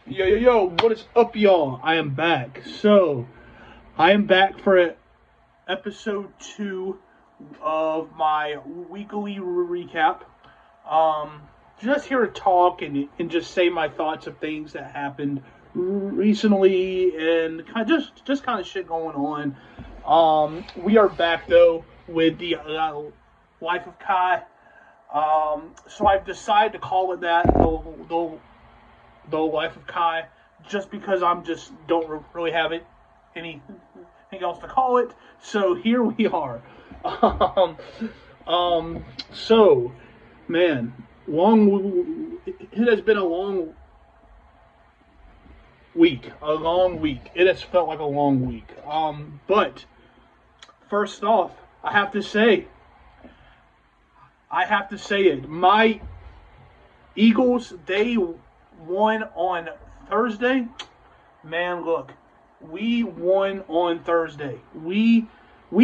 Yo, what is up, y'all? I am back. I am back for episode 2 of my weekly recap. Um, just here to talk and just say my thoughts of things that happened recently and just kind of shit going on. We are back, though, with the Life of Kai. So I've decided to call it that, the Life of Kai, just because I'm just don't really have anything else to call it. So here we are. Um, so man, long. It has been a long week. A long week. It has felt like a long week. But first off, I have to say it. My Eagles, they won on Thursday. Man, look, we won on Thursday. We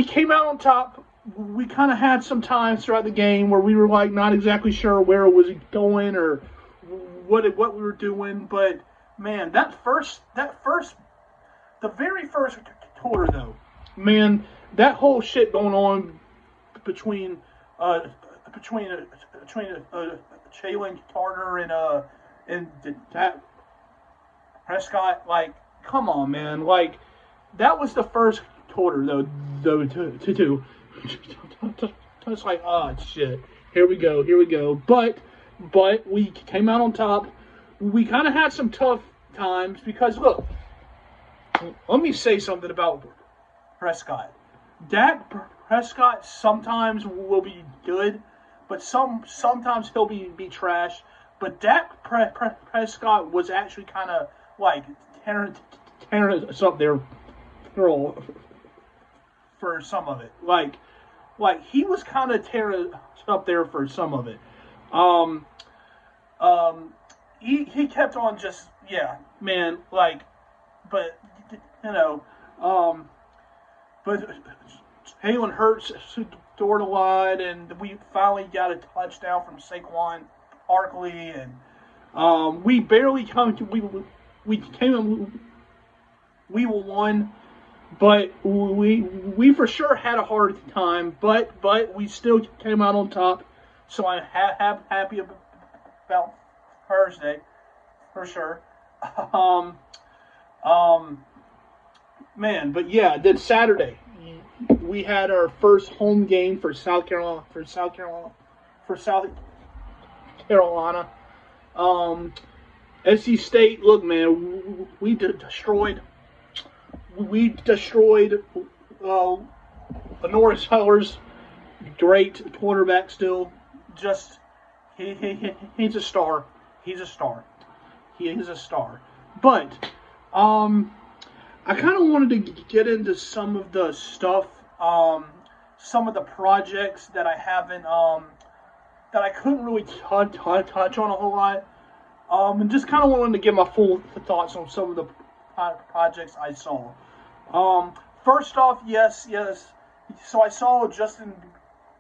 came out on top. We kind of had some times throughout the game where we were like not exactly sure where it was going or what we were doing, but man, the very first quarter though, man, that whole shit going on between uh between Jalen Carter and that Prescott, like, come on, man, like that was the first quarter though to it's like, oh shit, here we go. But we came out on top. We kind of had some tough times because look, let me say something about Prescott. Dak Prescott sometimes will be good, but sometimes he'll be trash. But Dak Prescott was actually kind of like tearing us up there for some of it. Like he was kind of tearing us up there for some of it. Um, he kept on just, yeah, man, like, but you know, um, but Jalen Hurts scored a lot, and we finally got a touchdown from Saquon Barkley, and we barely come to we came we won, but we for sure had a hard time, but we still came out on top, so I'm happy about Thursday for sure. Um, um, man, but yeah, then Saturday we had our first home game for South Carolina. Um, SC State, look, man, we destroyed uh, Norris Heller's great quarterback. Still, just he's a star. He's a star. He is a star. But I kind of wanted to get into some of the stuff, some of the projects that I haven't, that I couldn't really touch on a whole lot, and just kind of wanted to give my full thoughts on some of the projects I saw. First off, yes. So I saw Justin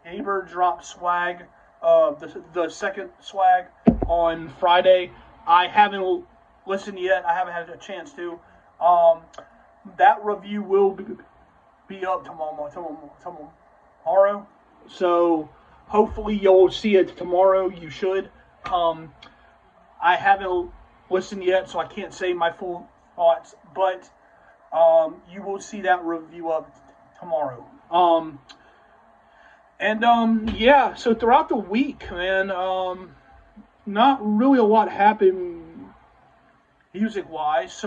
Bieber drop swag, the second swag on Friday. I haven't listened yet. I haven't had a chance to. That review will be up tomorrow. So hopefully you'll see it tomorrow. You should. I haven't listened yet, so I can't say my full thoughts, but you will see that review up tomorrow. Yeah. So throughout the week, man, not really a lot happened music-wise.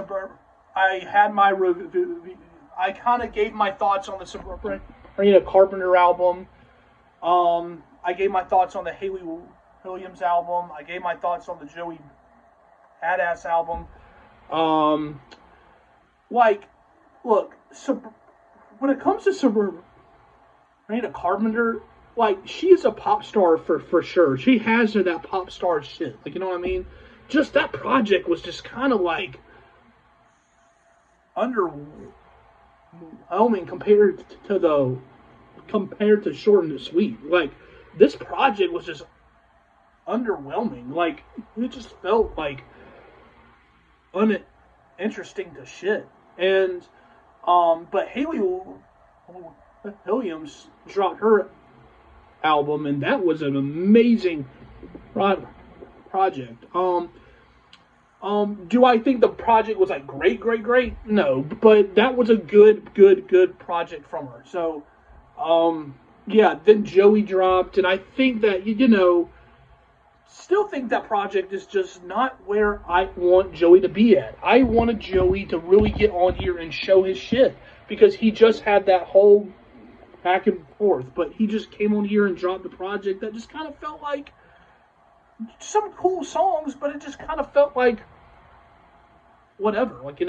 I had my review. I kind of gave my thoughts on the Sabrina Carpenter album. I gave my thoughts on the Haley Williams album. I gave my thoughts on the Joey Badass album. Like, look, when it comes to Sabrina Carpenter, like, she is a pop star for sure. She has that pop star shit. Like, you know what I mean? Just that project was just kind of like underwhelming compared to Short and Sweet. Like, this project was just underwhelming. Like, it just felt like uninteresting to shit. And but Haley Williams dropped her album, and that was an amazing project. Do I think the project was like great? No, but that was a good project from her. So, yeah. Then Joey dropped, and I think that still think that project is just not where I want Joey to be at. I wanted Joey to really get on here and show his shit because he just had that whole back and forth, but he just came on here and dropped the project that just kind of felt like some cool songs, but it just kind of felt like whatever, which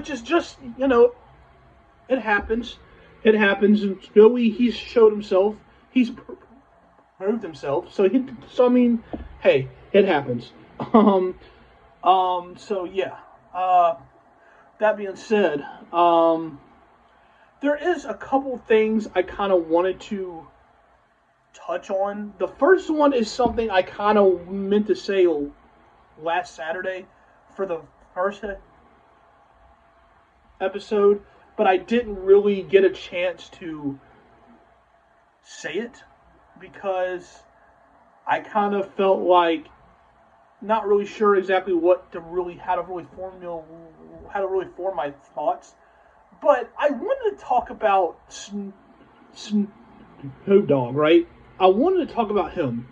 is just, it happens. It happens, and Joey, he's showed himself, he's proved himself, so I mean, hey, it happens. So yeah, that being said, there is a couple things I kind of wanted to touch on. The first one is something I kind of meant to say last Saturday for the first episode, but I didn't really get a chance to say it because I kind of felt like not really sure exactly how to really form my thoughts. But I wanted to talk about Snoop Dogg, right? I wanted to talk about him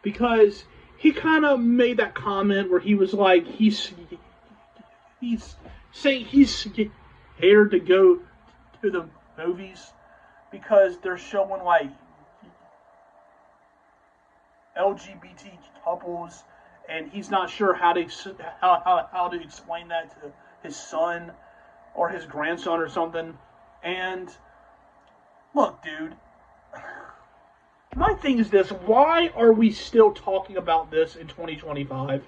because he kind of made that comment where he was like, he's saying he's scared to go to the movies because they're showing like LGBT couples, and he's not sure how to explain that to his son or his grandson or something. And look, dude, my thing is this: why are we still talking about this in 2025?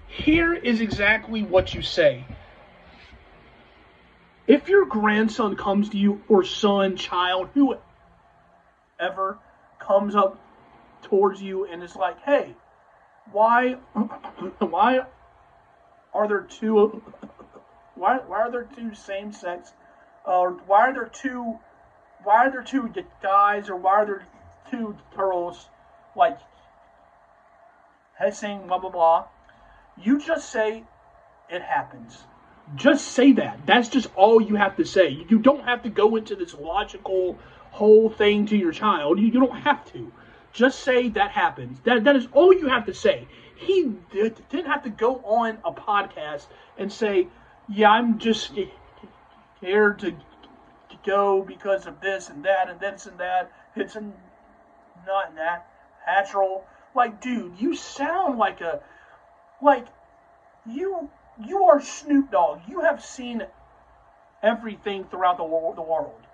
Here is exactly what you say. If your grandson comes to you, or son, child, whoever comes up towards you and is like, "Hey, why are there two same sex, or why are there two guys, or why are there two girls, like saying blah blah blah?" You just say it happens. Just say that. That's just all you have to say. You don't have to go into this logical whole thing to your child. You don't have to. Just say that happens. That is all you have to say. He didn't have to go on a podcast and say, "Yeah, I'm just scared to go because of this and that and this and that. It's not natural." Like, dude, you sound like you are Snoop Dogg. You have seen everything throughout the world.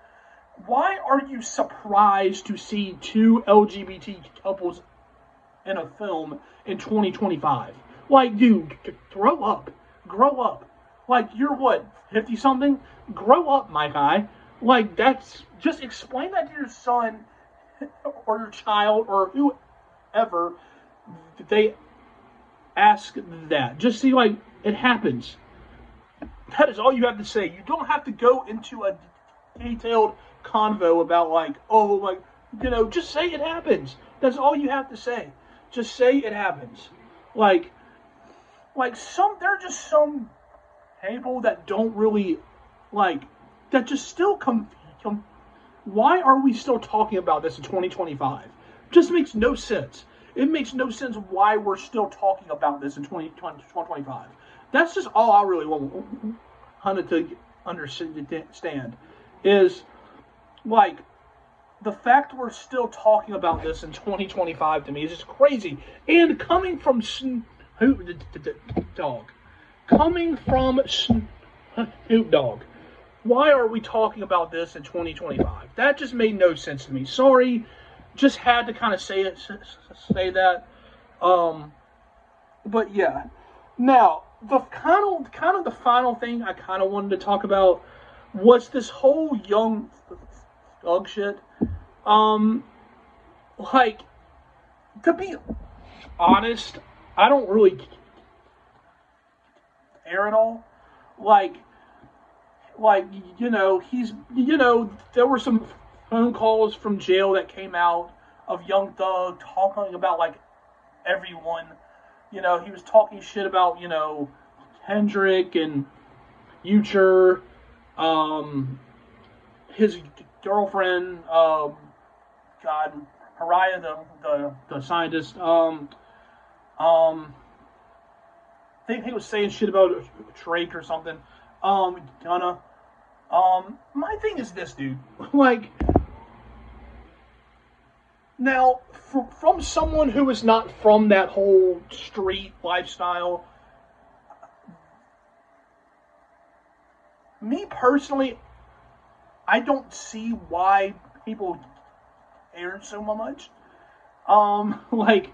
Why are you surprised to see two LGBT couples in a film in 2025? Like, dude, grow up. Grow up. Like, you're what, 50-something? Grow up, my guy. Like, just explain that to your son or your child or whoever they ask that. Just see, like, it happens. That is all you have to say. You don't have to go into a detailed convo about just say it happens. That's all you have to say. Just say it happens. There are just some people that don't really that just still come. Why are we still talking about this in 2025? Just makes no sense. It makes no sense why we're still talking about this in 2025. That's just all I really want to understand is the fact we're still talking about this in 2025 to me is just crazy. And coming from Snoop Dogg, why are we talking about this in 2025? That just made no sense to me. Sorry, just had to kind of say that. But yeah. Now, the kind of the final thing I kind of wanted to talk about was this whole Young Thug shit. To be honest, I don't really care at all. Like, there were some phone calls from jail that came out of Young Thug talking about like everyone. He was talking shit about Kendrick and Future, his girlfriend, God, Mariah, the scientist. I think he was saying shit about Drake or something. Gunna. My thing is this, dude. Like, now, from someone who is not from that whole street lifestyle, me personally, I don't see why people care so much. Like,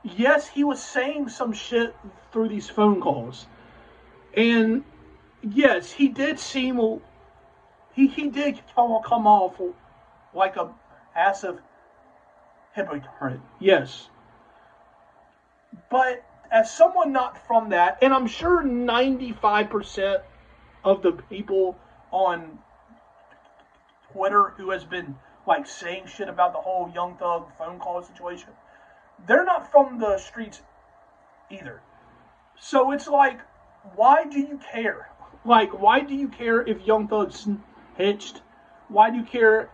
yes, he was saying some shit through these phone calls. And yes, he did seem, he did come off like a passive hypocrite. Yes. But as someone not from that, and I'm sure 95% of the people on Twitter who has been like saying shit about the whole Young Thug phone call situation, they're not from the streets either. So it's like, why do you care? Like, why do you care if Young Thug's hitched? Why do you care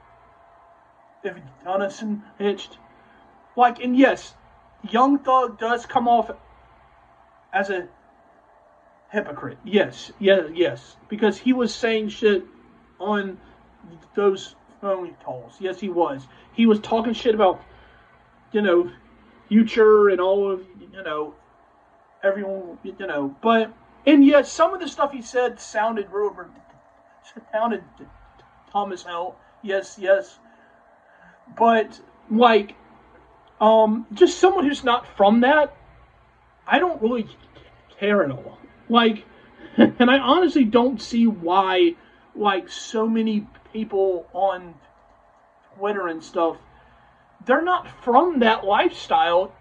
if Gunna's hitched? Like, and yes, Young Thug does come off as a hypocrite. Yes, because he was saying shit on those phone calls. Yes, he was. He was talking shit about, Future and all of, everyone, but, and yes, some of the stuff he said sounded dumb as hell. Yes, but, like, just someone who's not from that, I don't really care at all. Like, and I honestly don't see why, like, so many people on Twitter and stuff, they're not from that lifestyle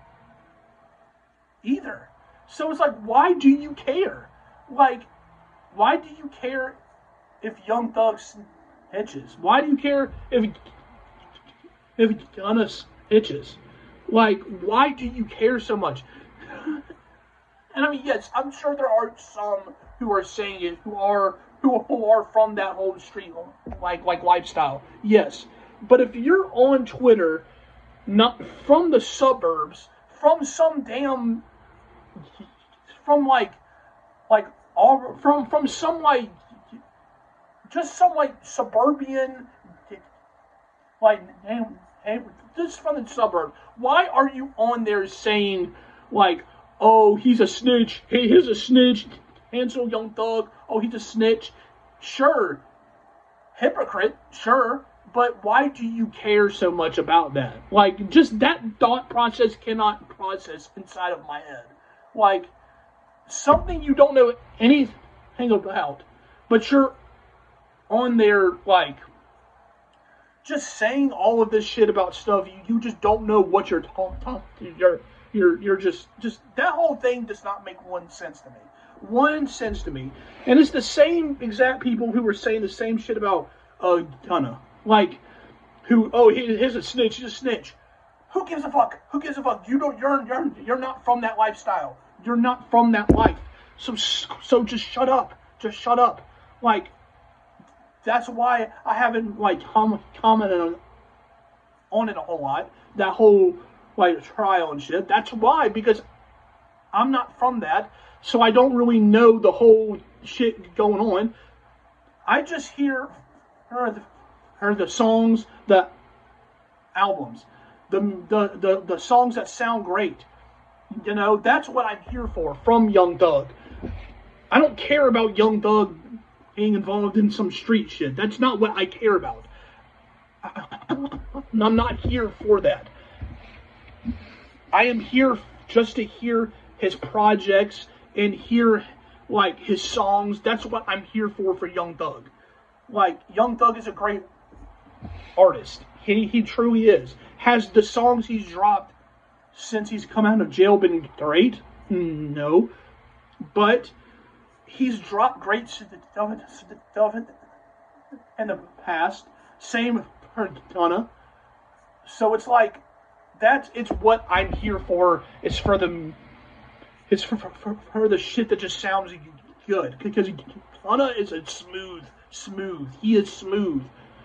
either. So it's like, why do you care? Like, why do you care if Young Thug hitches? Why do you care if Gunna hitches? Like, why do you care so much? And I mean, yes, I'm sure there are some who are saying it who are from that whole street like lifestyle. Yes, but if you're on Twitter, not from the suburbs, from some damn, from some like, just some like suburban, like, just from the suburb. Why are you on there saying like, oh, he's a snitch, hey, he's a snitch, cancel Young Thug, oh, he's a snitch? Sure, hypocrite, sure, but why do you care so much about that? Like, just that thought process cannot process inside of my head. Like, something you don't know anything about, but you're on there, like, just saying all of this shit about stuff you just don't know what you're talking. You're just that whole thing does not make one sense to me. And it's the same exact people who were saying the same shit about Gunna. Like, he's a snitch, he's a snitch. Who gives a fuck? You're not from that lifestyle. You're not from that life. So just shut up. Like, that's why I haven't like commented on it a whole lot. That whole like trial and shit. That's why, because I'm not from that, so I don't really know the whole shit going on. I just hear the songs, the albums, the songs that sound great. That's what I'm here for from Young Thug. I don't care about Young Thug being involved in some street shit. That's not what I care about. I'm not here for that. I am here just to hear his projects and hear, like, his songs. That's what I'm here for Young Thug. Like, Young Thug is a great artist. He truly is. Has the songs he's dropped since he's come out of jail been great? No. But he's dropped great stuff in the past. Same for Gunna. So it's like, it's what I'm here for. It's for the shit that just sounds good. Because Gunna is a smooth. He is smooth.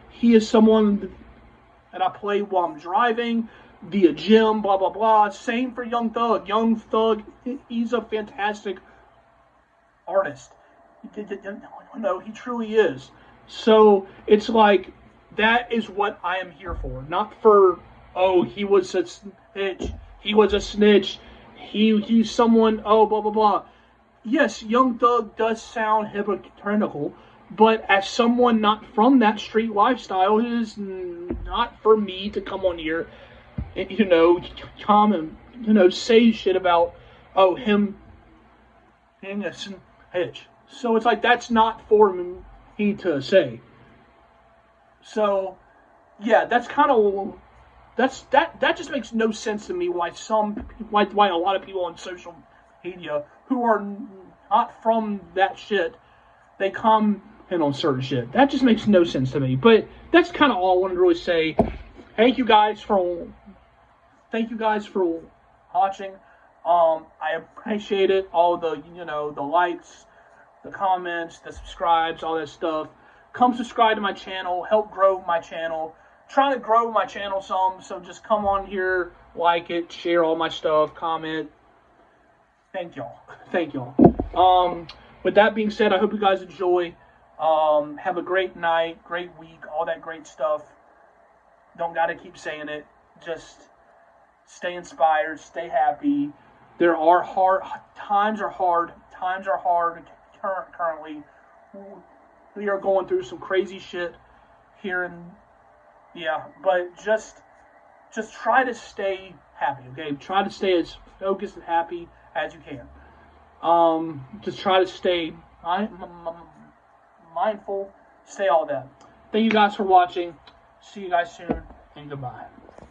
He is someone that I play while I'm driving, via gym, blah, blah, blah. Same for Young Thug. Young Thug, he's a fantastic artist. No, he truly is. So it's like, that is what I am here for. Not for, oh, he was a snitch. He was a snitch. He's someone, oh, blah, blah, blah. Yes, Young Thug does sound hypocritical, but as someone not from that street lifestyle, it is not for me to come on here and, come and, say shit about, oh, him being a snitch. So it's like, that's not for me to say. So, yeah, that's kind of, that just makes no sense to me why a lot of people on social media who are not from that shit, they comment on certain shit. That just makes no sense to me. But that's kind of all I wanted to really say. Thank you guys for watching. I appreciate it. All the, the likes, the comments, the subscribes, all that stuff. Come subscribe to my channel. Help grow my channel. Trying to grow my channel some. So just come on here, like it, share all my stuff, comment. Thank y'all. With that being said, I hope you guys enjoy. Have a great night, great week, all that great stuff. Don't gotta keep saying it. Just stay inspired, stay happy. Times are hard currently. We are going through some crazy shit here but just try to stay happy, okay? Try to stay as focused and happy as you can. Just try to stay mindful, stay all that. Thank you guys for watching. See you guys soon, and goodbye.